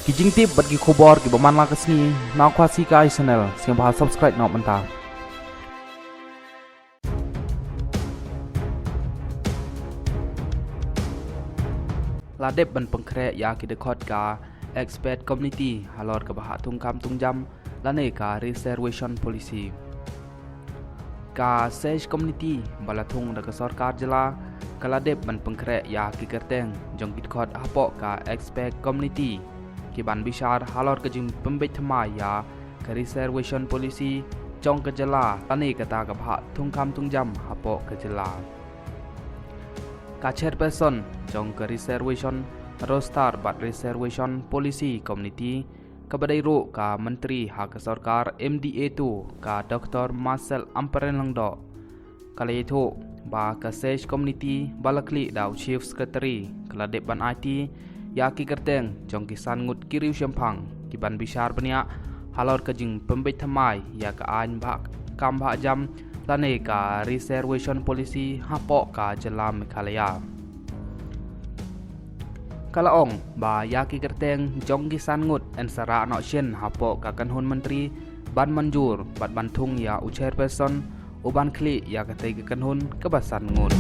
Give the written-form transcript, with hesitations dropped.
Kijing tip bat gi khobor gi baman la kasni na khwasi kai channel siang bahal subscribe nok manta. La dep ban pengkre ya ki dekot ka expat community halor ka bah tung kam tung jam la ne ka reservation policy. Ka sej community balatung da ka sarkar jela kala dep ban pengkre ya ki kerteng jong ki dekot apok ka expat community ki ban bishar halor ka jing pembet thmai ya ka reservation policy jong ka jela tani ka ta ka bah tung kam tung jam apok ka jela. Ka chairperson jong ke reservation rostar bat reservation policy community kabadai ro ka menteri hak sarkar MDA tu ka Dr. Marcel Amperenlangdo kala itu ba ka sej community balakli dau chief secretary kala dep ban IT ya ki kerteng jong kisan ngut kiriu syempang ki ban bishar bania halor ka jing pembet thamai ya ka an bak kam bak jam tane ka reservation policy hapok ka jelam Meghalaya. Kala ong ba ya ki kerteng jong kisan ngut ensara no shen hapok ka kanhun menteri ban manjur bat bantung ya u chairperson u ban kli ya ka te kanhun kebasan ngut.